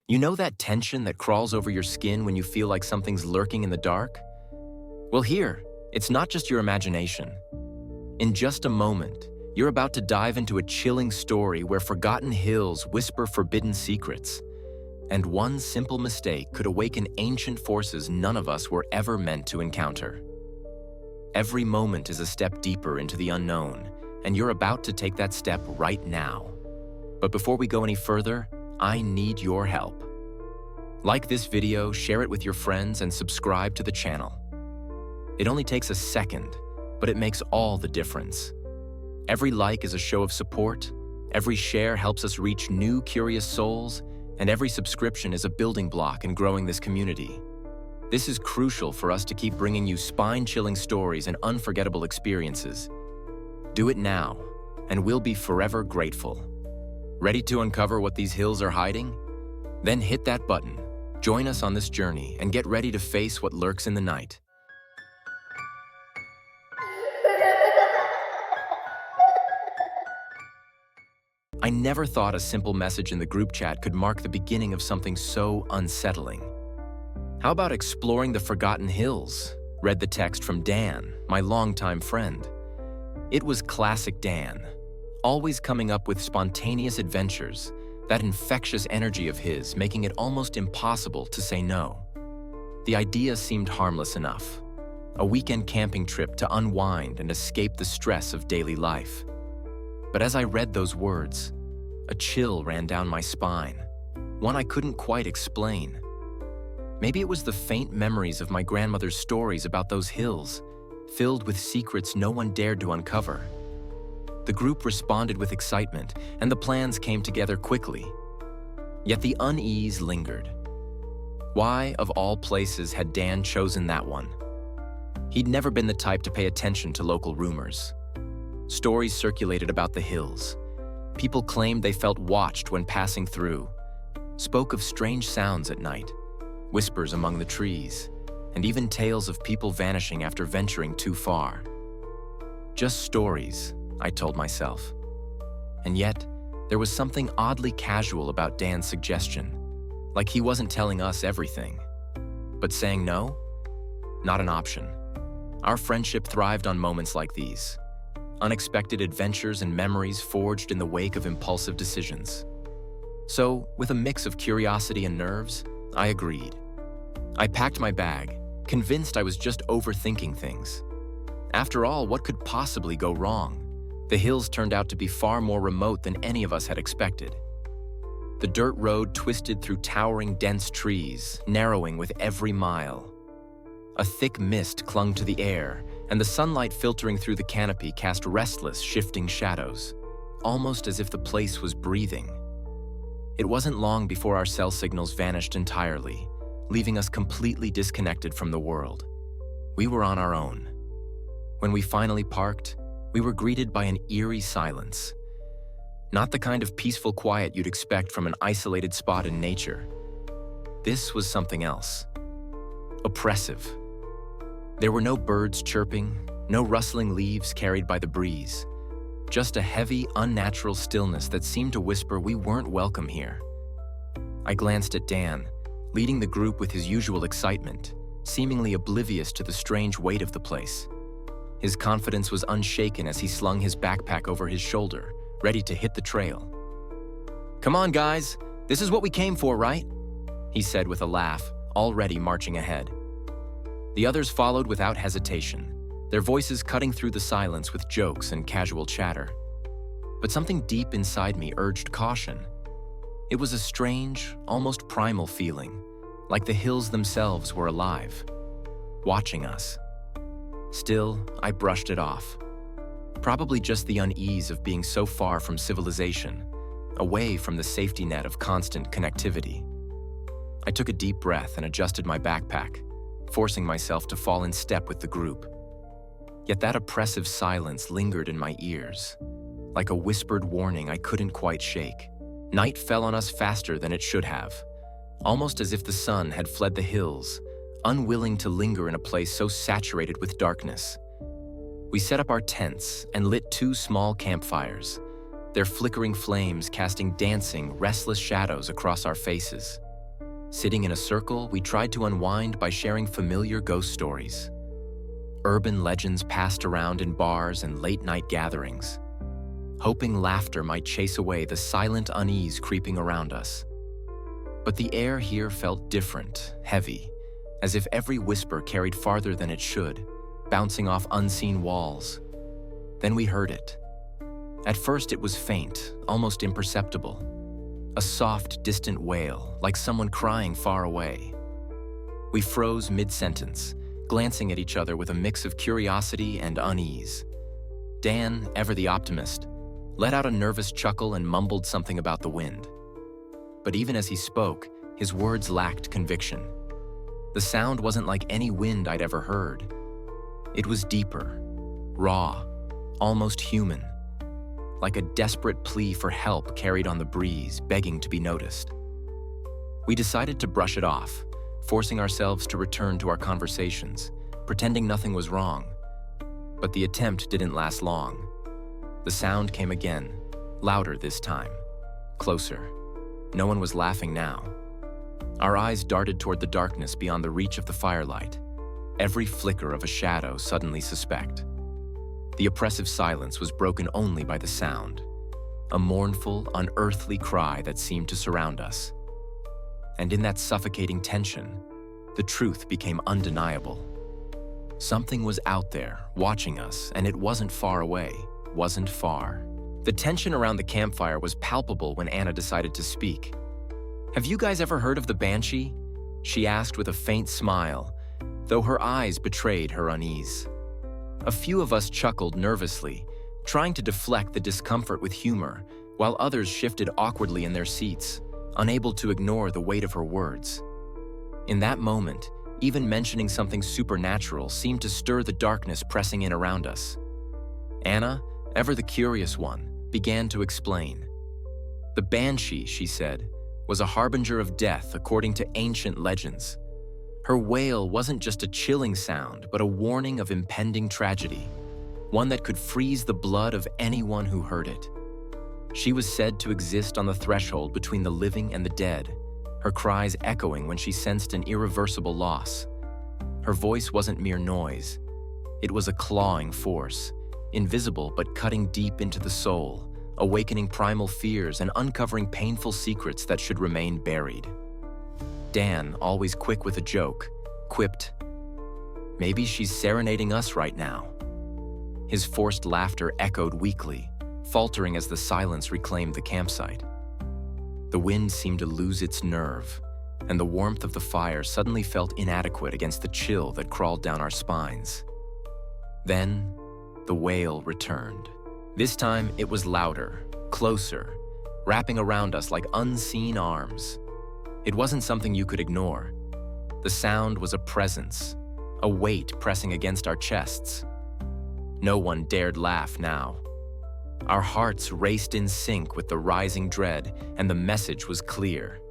You know that tension that crawls over your skin when you feel like something's lurking in the dark? Well, here, it's not just your imagination. In just a moment, you're about to dive into a chilling story where forgotten hills whisper forbidden secrets, and one simple mistake could awaken ancient forces none of us were ever meant to encounter. Every moment is a step deeper into the unknown, and you're about to take that step right now. But before we go any further, I need your help. Like this video, share it with your friends, and subscribe to the channel. It only takes a second, but it makes all the difference. Every like is a show of support, every share helps us reach new curious souls, and every subscription is a building block in growing this community. This is crucial for us to keep bringing you spine-chilling stories and unforgettable experiences. Do it now, and we'll be forever grateful. Ready to uncover what these hills are hiding? Then hit that button, join us on this journey, and get ready to face what lurks in the night. I never thought a simple message in the group chat could mark the beginning of something so unsettling. How about exploring the forgotten hills? Read the text from Dan, my longtime friend. It was classic Dan, always coming up with spontaneous adventures, that infectious energy of his making it almost impossible to say no. The idea seemed harmless enough, a weekend camping trip to unwind and escape the stress of daily life. But as I read those words, a chill ran down my spine, one I couldn't quite explain. Maybe it was the faint memories of my grandmother's stories about those hills, filled with secrets no one dared to uncover. The group responded with excitement, and the plans came together quickly. Yet the unease lingered. Why, of all places, had Dan chosen that one? He'd never been the type to pay attention to local rumors. Stories circulated about the hills. People claimed they felt watched when passing through, spoke of strange sounds at night, whispers among the trees, and even tales of people vanishing after venturing too far. Just stories, I told myself. And yet, there was something oddly casual about Dan's suggestion, like he wasn't telling us everything. But saying no? Not an option. Our friendship thrived on moments like these. Unexpected adventures and memories forged in the wake of impulsive decisions. So, with a mix of curiosity and nerves, I agreed. I packed my bag, convinced I was just overthinking things. After all, what could possibly go wrong? The hills turned out to be far more remote than any of us had expected. The dirt road twisted through towering, dense trees, narrowing with every mile. A thick mist clung to the air, and the sunlight filtering through the canopy cast restless, shifting shadows, almost as if the place was breathing. It wasn't long before our cell signals vanished entirely, leaving us completely disconnected from the world. We were on our own. When we finally parked, we were greeted by an eerie silence. Not the kind of peaceful quiet you'd expect from an isolated spot in nature. This was something else. Oppressive. There were no birds chirping, no rustling leaves carried by the breeze. Just a heavy, unnatural stillness that seemed to whisper we weren't welcome here. I glanced at Dan, leading the group with his usual excitement, seemingly oblivious to the strange weight of the place. His confidence was unshaken as he slung his backpack over his shoulder, ready to hit the trail. "Come on, guys, this is what we came for, right?" he said with a laugh, already marching ahead. The others followed without hesitation, their voices cutting through the silence with jokes and casual chatter. But something deep inside me urged caution. It was a strange, almost primal feeling, like the hills themselves were alive, watching us. Still, I brushed it off. Probably just the unease of being so far from civilization, away from the safety net of constant connectivity. I took a deep breath and adjusted my backpack, forcing myself to fall in step with the group. Yet that oppressive silence lingered in my ears, like a whispered warning I couldn't quite shake. Night fell on us faster than it should have, almost as if the sun had fled the hills, unwilling to linger in a place so saturated with darkness. We set up our tents and lit 2 small campfires, their flickering flames casting dancing, restless shadows across our faces. Sitting in a circle, we tried to unwind by sharing familiar ghost stories. Urban legends passed around in bars and late-night gatherings, hoping laughter might chase away the silent unease creeping around us. But the air here felt different, heavy, as if every whisper carried farther than it should, bouncing off unseen walls. Then we heard it. At first it was faint, almost imperceptible. A soft, distant wail, like someone crying far away. We froze mid-sentence, glancing at each other with a mix of curiosity and unease. Dan, ever the optimist, let out a nervous chuckle and mumbled something about the wind. But even as he spoke, his words lacked conviction. The sound wasn't like any wind I'd ever heard. It was deeper, raw, almost human, like a desperate plea for help carried on the breeze, begging to be noticed. We decided to brush it off, forcing ourselves to return to our conversations, pretending nothing was wrong. But the attempt didn't last long. The sound came again, louder this time, closer. No one was laughing now. Our eyes darted toward the darkness beyond the reach of the firelight, every flicker of a shadow suddenly suspect. The oppressive silence was broken only by the sound, a mournful, unearthly cry that seemed to surround us. And in that suffocating tension, the truth became undeniable. Something was out there, watching us, and it wasn't far away, wasn't far. The tension around the campfire was palpable when Anna decided to speak. "Have you guys ever heard of the Banshee?" she asked with a faint smile, though her eyes betrayed her unease. A few of us chuckled nervously, trying to deflect the discomfort with humor, while others shifted awkwardly in their seats, unable to ignore the weight of her words. In that moment, even mentioning something supernatural seemed to stir the darkness pressing in around us. Anna, ever the curious one, began to explain. The Banshee, she said, was a harbinger of death according to ancient legends. Her wail wasn't just a chilling sound, but a warning of impending tragedy, one that could freeze the blood of anyone who heard it. She was said to exist on the threshold between the living and the dead, her cries echoing when she sensed an irreversible loss. Her voice wasn't mere noise. It was a clawing force, invisible but cutting deep into the soul, awakening primal fears and uncovering painful secrets that should remain buried. Dan, always quick with a joke, quipped, "Maybe she's serenading us right now." His forced laughter echoed weakly, faltering as the silence reclaimed the campsite. The wind seemed to lose its nerve, and the warmth of the fire suddenly felt inadequate against the chill that crawled down our spines. Then, the wail returned. This time, it was louder, closer, wrapping around us like unseen arms. It wasn't something you could ignore. The sound was a presence, a weight pressing against our chests. No one dared laugh now. Our hearts raced in sync with the rising dread, and the message was clear.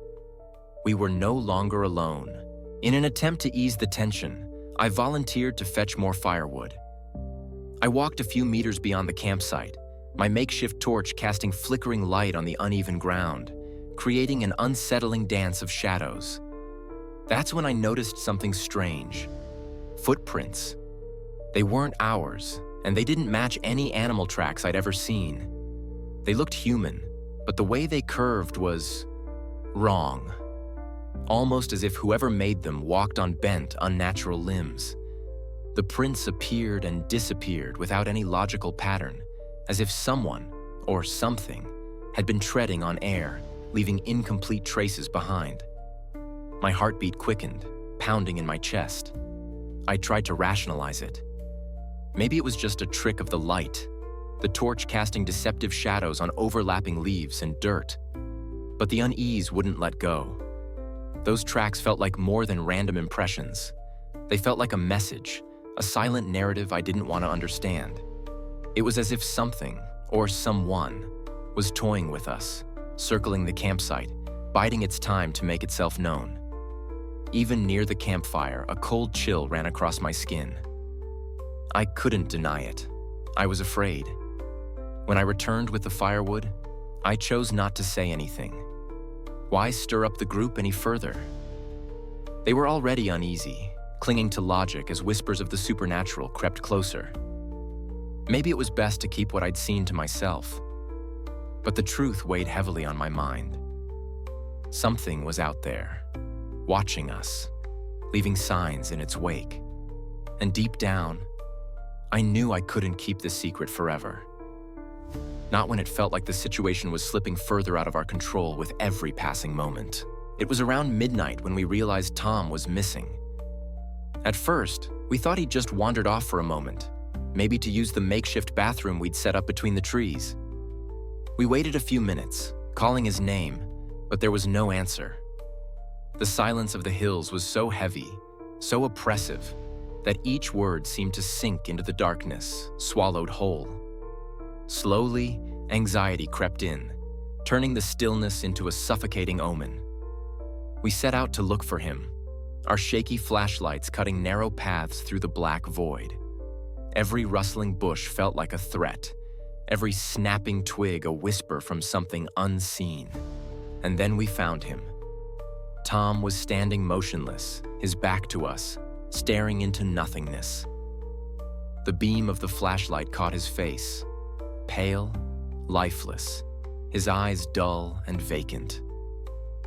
We were no longer alone. In an attempt to ease the tension, I volunteered to fetch more firewood. I walked a few meters beyond the campsite, my makeshift torch casting flickering light on the uneven ground, creating an unsettling dance of shadows. That's when I noticed something strange. Footprints. They weren't ours, and they didn't match any animal tracks I'd ever seen. They looked human, but the way they curved was wrong. Almost as if whoever made them walked on bent, unnatural limbs. The prints appeared and disappeared without any logical pattern, as if someone, or something, had been treading on air, leaving incomplete traces behind. My heartbeat quickened, pounding in my chest. I tried to rationalize it. Maybe it was just a trick of the light, the torch casting deceptive shadows on overlapping leaves and dirt. But the unease wouldn't let go. Those tracks felt like more than random impressions. They felt like a message, a silent narrative I didn't want to understand. It was as if something, or someone, was toying with us, circling the campsite, biding its time to make itself known. Even near the campfire, a cold chill ran across my skin. I couldn't deny it. I was afraid. When I returned with the firewood, I chose not to say anything. Why stir up the group any further? They were already uneasy, clinging to logic as whispers of the supernatural crept closer. Maybe it was best to keep what I'd seen to myself. But the truth weighed heavily on my mind. Something was out there, watching us, leaving signs in its wake. And deep down, I knew I couldn't keep this secret forever. Not when it felt like the situation was slipping further out of our control with every passing moment. It was around midnight when we realized Tom was missing. At first, we thought he'd just wandered off for a moment, maybe to use the makeshift bathroom we'd set up between the trees. We waited a few minutes, calling his name, but there was no answer. The silence of the hills was so heavy, so oppressive, that each word seemed to sink into the darkness, swallowed whole. Slowly, anxiety crept in, turning the stillness into a suffocating omen. We set out to look for him, our shaky flashlights cutting narrow paths through the black void. Every rustling bush felt like a threat, every snapping twig a whisper from something unseen. And then we found him. Tom was standing motionless, his back to us, staring into nothingness. The beam of the flashlight caught his face, pale, lifeless, his eyes dull and vacant.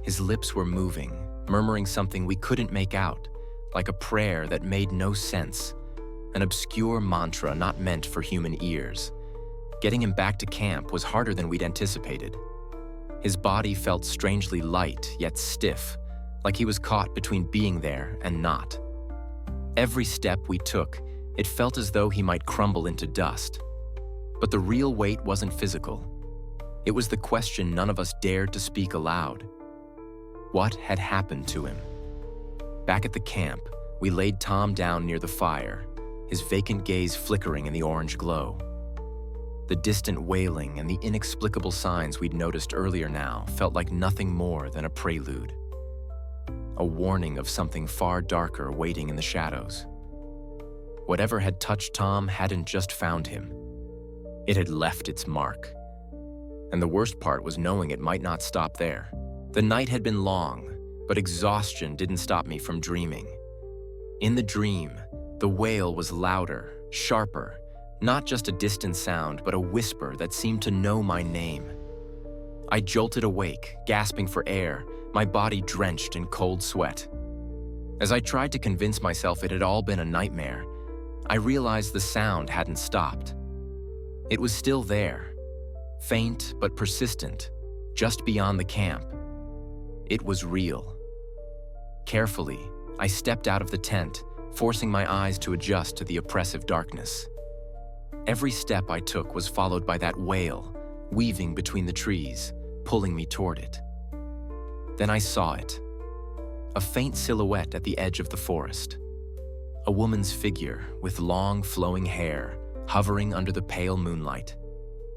His lips were moving, murmuring something we couldn't make out, like a prayer that made no sense, an obscure mantra not meant for human ears. Getting him back to camp was harder than we'd anticipated. His body felt strangely light, yet stiff, like he was caught between being there and not. Every step we took, it felt as though he might crumble into dust. But the real weight wasn't physical. It was the question none of us dared to speak aloud. What had happened to him? Back at the camp, we laid Tom down near the fire, his vacant gaze flickering in the orange glow. The distant wailing and the inexplicable signs we'd noticed earlier now felt like nothing more than a prelude. A warning of something far darker waiting in the shadows. Whatever had touched Tom hadn't just found him. It had left its mark. And the worst part was knowing it might not stop there. The night had been long, but exhaustion didn't stop me from dreaming. In the dream, the wail was louder, sharper, not just a distant sound, but a whisper that seemed to know my name. I jolted awake, gasping for air, my body drenched in cold sweat. As I tried to convince myself it had all been a nightmare, I realized the sound hadn't stopped. It was still there, faint but persistent, just beyond the camp. It was real. Carefully, I stepped out of the tent, forcing my eyes to adjust to the oppressive darkness. Every step I took was followed by that wail, weaving between the trees, pulling me toward it. Then I saw it. A faint silhouette at the edge of the forest. A woman's figure with long, flowing hair, hovering under the pale moonlight.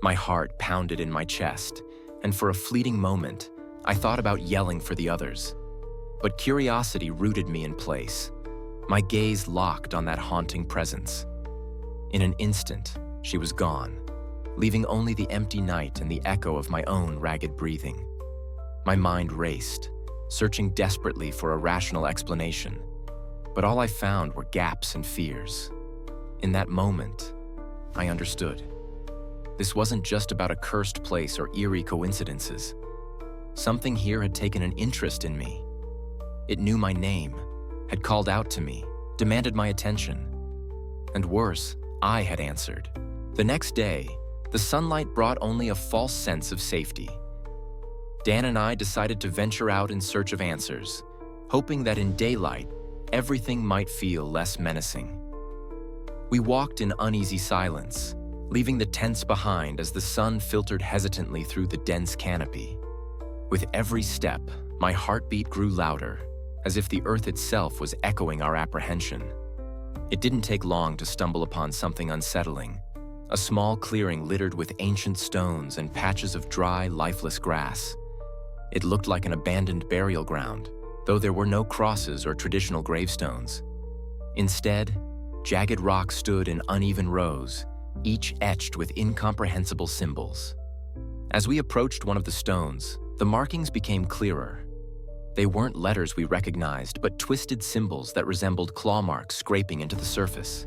My heart pounded in my chest, and for a fleeting moment, I thought about yelling for the others. But curiosity rooted me in place. My gaze locked on that haunting presence. In an instant, she was gone, leaving only the empty night and the echo of my own ragged breathing. My mind raced, searching desperately for a rational explanation, but all I found were gaps and fears. In that moment, I understood. This wasn't just about a cursed place or eerie coincidences. Something here had taken an interest in me. It knew my name, had called out to me, demanded my attention. And worse, I had answered. The next day, the sunlight brought only a false sense of safety. Dan and I decided to venture out in search of answers, hoping that in daylight, everything might feel less menacing. We walked in uneasy silence, leaving the tents behind as the sun filtered hesitantly through the dense canopy. With every step, my heartbeat grew louder, as if the earth itself was echoing our apprehension. It didn't take long to stumble upon something unsettling, a small clearing littered with ancient stones and patches of dry, lifeless grass. It looked like an abandoned burial ground, though there were no crosses or traditional gravestones. Instead, jagged rocks stood in uneven rows, each etched with incomprehensible symbols. As we approached one of the stones, the markings became clearer. They weren't letters we recognized, but twisted symbols that resembled claw marks scraping into the surface.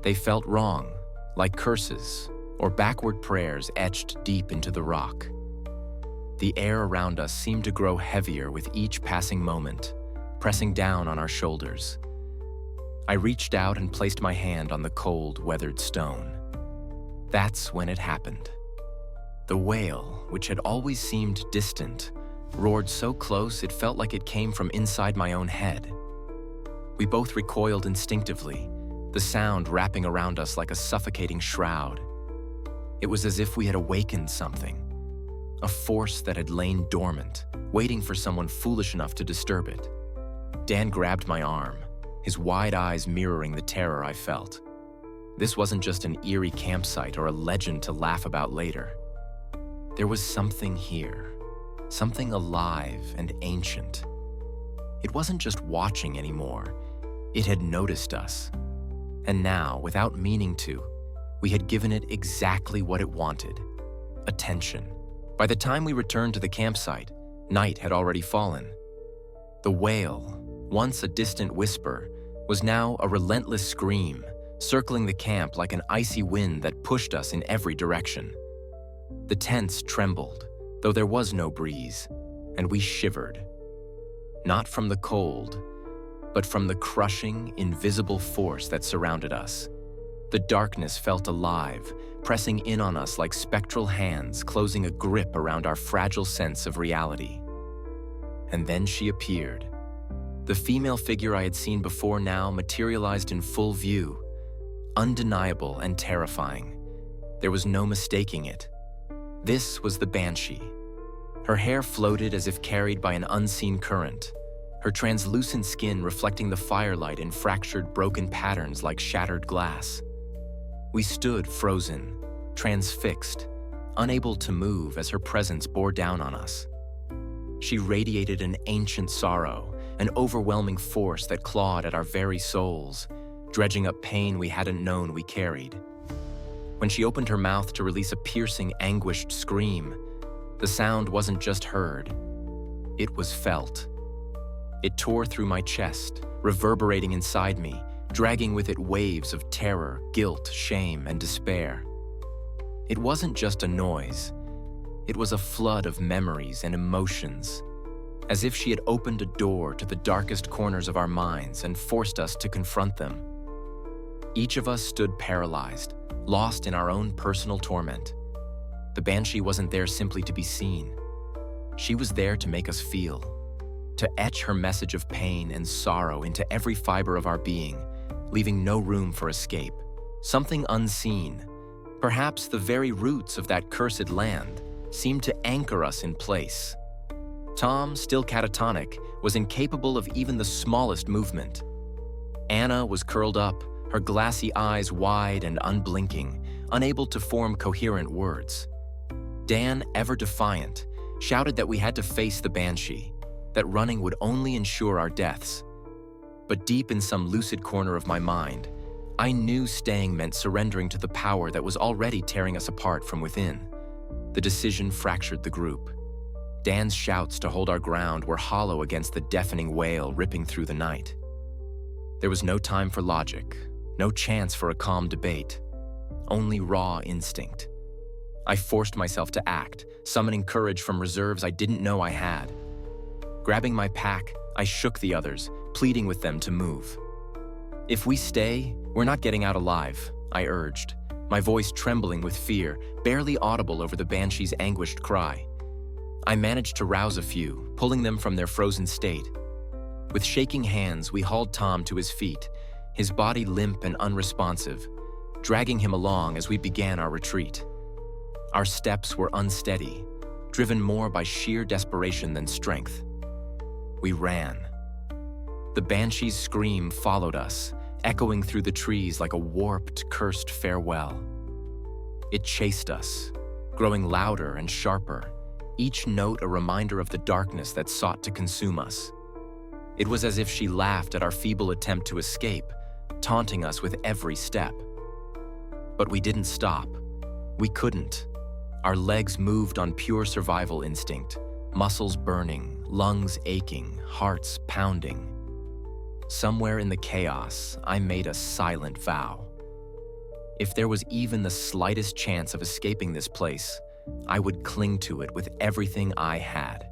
They felt wrong, like curses or backward prayers etched deep into the rock. The air around us seemed to grow heavier with each passing moment, pressing down on our shoulders. I reached out and placed my hand on the cold, weathered stone. That's when it happened. The wail, which had always seemed distant, roared so close it felt like it came from inside my own head. We both recoiled instinctively, the sound wrapping around us like a suffocating shroud. It was as if we had awakened something, a force that had lain dormant, waiting for someone foolish enough to disturb it. Dan grabbed my arm, his wide eyes mirroring the terror I felt. This wasn't just an eerie campsite or a legend to laugh about later. There was something here, something alive and ancient. It wasn't just watching anymore, it had noticed us. And now, without meaning to, we had given it exactly what it wanted: attention. By the time we returned to the campsite, night had already fallen. The wail, once a distant whisper, was now a relentless scream, circling the camp like an icy wind that pushed us in every direction. The tents trembled, though there was no breeze, and we shivered. Not from the cold, but from the crushing, invisible force that surrounded us. The darkness felt alive, pressing in on us like spectral hands closing a grip around our fragile sense of reality. And then she appeared. The female figure I had seen before now materialized in full view, undeniable and terrifying. There was no mistaking it. This was the Banshee. Her hair floated as if carried by an unseen current, her translucent skin reflecting the firelight in fractured, broken patterns like shattered glass. We stood frozen, transfixed, unable to move as her presence bore down on us. She radiated an ancient sorrow, an overwhelming force that clawed at our very souls, dredging up pain we hadn't known we carried. When she opened her mouth to release a piercing, anguished scream, the sound wasn't just heard, it was felt. It tore through my chest, reverberating inside me, dragging with it waves of terror, guilt, shame, and despair. It wasn't just a noise. It was a flood of memories and emotions, as if she had opened a door to the darkest corners of our minds and forced us to confront them. Each of us stood paralyzed, lost in our own personal torment. The Banshee wasn't there simply to be seen. She was there to make us feel, to etch her message of pain and sorrow into every fiber of our being, leaving no room for escape. Something unseen, perhaps the very roots of that cursed land, seemed to anchor us in place. Tom, still catatonic, was incapable of even the smallest movement. Anna was curled up, her glassy eyes wide and unblinking, unable to form coherent words. Dan, ever defiant, shouted that we had to face the Banshee, that running would only ensure our deaths. But deep in some lucid corner of my mind, I knew staying meant surrendering to the power that was already tearing us apart from within. The decision fractured the group. Dan's shouts to hold our ground were hollow against the deafening wail ripping through the night. There was no time for logic, no chance for a calm debate, only raw instinct. I forced myself to act, summoning courage from reserves I didn't know I had. Grabbing my pack, I shook the others, pleading with them to move. "If we stay, we're not getting out alive," I urged, my voice trembling with fear, barely audible over the Banshee's anguished cry. I managed to rouse a few, pulling them from their frozen state. With shaking hands, we hauled Tom to his feet, his body limp and unresponsive, dragging him along as we began our retreat. Our steps were unsteady, driven more by sheer desperation than strength. We ran. The Banshee's scream followed us, echoing through the trees like a warped, cursed farewell. It chased us, growing louder and sharper, each note a reminder of the darkness that sought to consume us. It was as if she laughed at our feeble attempt to escape, taunting us with every step. But we didn't stop. We couldn't. Our legs moved on pure survival instinct, muscles burning, lungs aching, hearts pounding. Somewhere in the chaos, I made a silent vow. If there was even the slightest chance of escaping this place, I would cling to it with everything I had.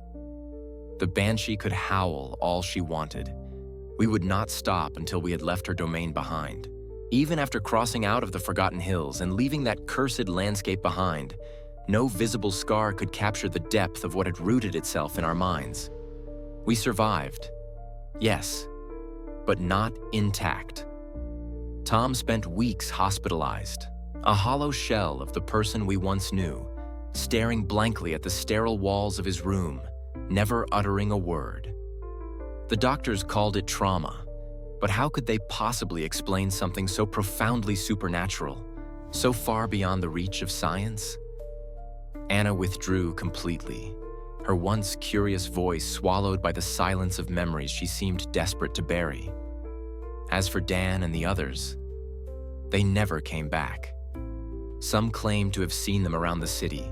The banshee could howl all she wanted. We would not stop until we had left her domain behind. Even after crossing out of the Forgotten Hills and leaving that cursed landscape behind, no visible scar could capture the depth of what had rooted itself in our minds. We survived, yes, but not intact. Tom spent weeks hospitalized, a hollow shell of the person we once knew, staring blankly at the sterile walls of his room, never uttering a word. The doctors called it trauma, but how could they possibly explain something so profoundly supernatural, so far beyond the reach of science? Anna withdrew completely, her once curious voice swallowed by the silence of memories she seemed desperate to bury. As for Dan and the others, they never came back. Some claimed to have seen them around the city,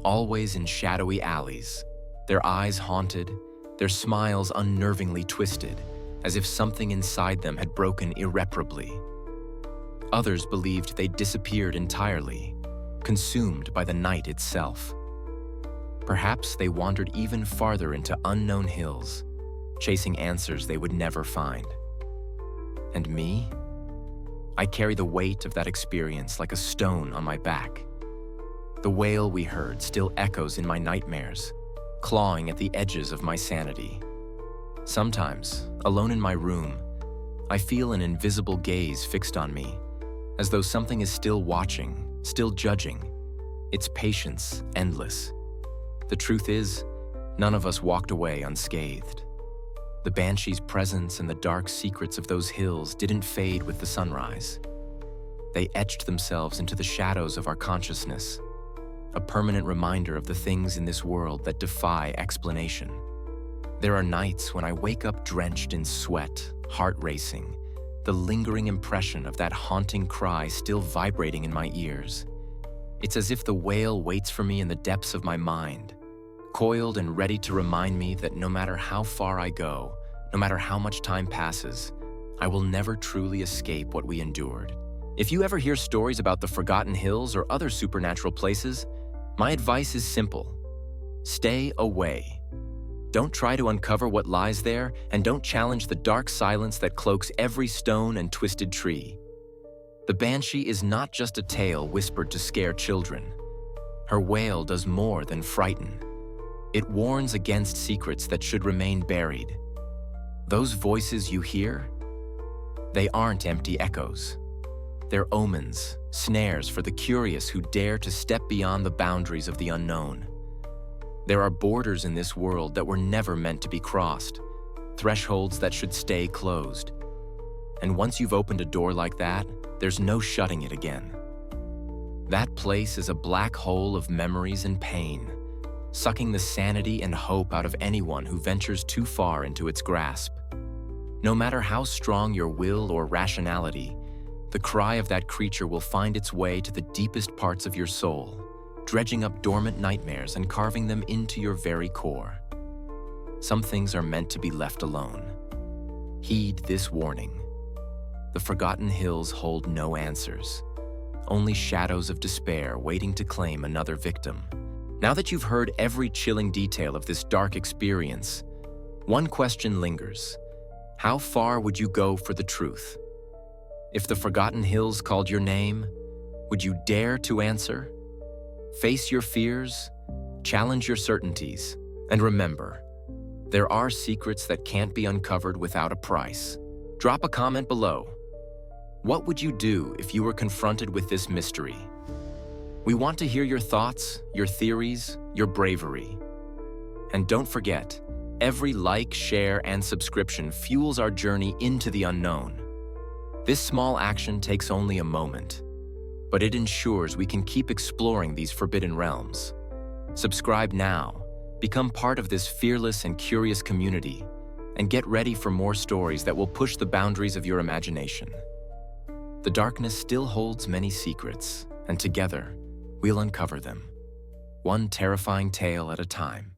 always in shadowy alleys, their eyes haunted, their smiles unnervingly twisted, as if something inside them had broken irreparably. Others believed they disappeared entirely, consumed by the night itself. Perhaps they wandered even farther into unknown hills, chasing answers they would never find. And me? I carry the weight of that experience like a stone on my back. The wail we heard still echoes in my nightmares, clawing at the edges of my sanity. Sometimes, alone in my room, I feel an invisible gaze fixed on me, as though something is still watching, still judging, its patience endless. The truth is, none of us walked away unscathed. The banshee's presence and the dark secrets of those hills didn't fade with the sunrise. They etched themselves into the shadows of our consciousness, a permanent reminder of the things in this world that defy explanation. There are nights when I wake up drenched in sweat, heart racing, the lingering impression of that haunting cry still vibrating in my ears. It's as if the wail waits for me in the depths of my mind, coiled and ready to remind me that no matter how far I go, no matter how much time passes, I will never truly escape what we endured. If you ever hear stories about the Forgotten Hills or other supernatural places, my advice is simple. Stay away. Don't try to uncover what lies there, and don't challenge the dark silence that cloaks every stone and twisted tree. The banshee is not just a tale whispered to scare children. Her wail does more than frighten. It warns against secrets that should remain buried. Those voices you hear, they aren't empty echoes. They're omens, snares for the curious who dare to step beyond the boundaries of the unknown. There are borders in this world that were never meant to be crossed, thresholds that should stay closed. And once you've opened a door like that, there's no shutting it again. That place is a black hole of memories and pain, sucking the sanity and hope out of anyone who ventures too far into its grasp. No matter how strong your will or rationality, the cry of that creature will find its way to the deepest parts of your soul, dredging up dormant nightmares and carving them into your very core. Some things are meant to be left alone. Heed this warning. The Forgotten Hills hold no answers, only shadows of despair waiting to claim another victim. Now that you've heard every chilling detail of this dark experience, one question lingers. How far would you go for the truth? If the Forgotten Hills called your name, would you dare to answer? Face your fears, challenge your certainties, and remember, there are secrets that can't be uncovered without a price. Drop a comment below. What would you do if you were confronted with this mystery? We want to hear your thoughts, your theories, your bravery. And don't forget, every like, share, and subscription fuels our journey into the unknown. This small action takes only a moment, but it ensures we can keep exploring these forbidden realms. Subscribe now, become part of this fearless and curious community, and get ready for more stories that will push the boundaries of your imagination. The darkness still holds many secrets, and together, we'll uncover them, one terrifying tale at a time.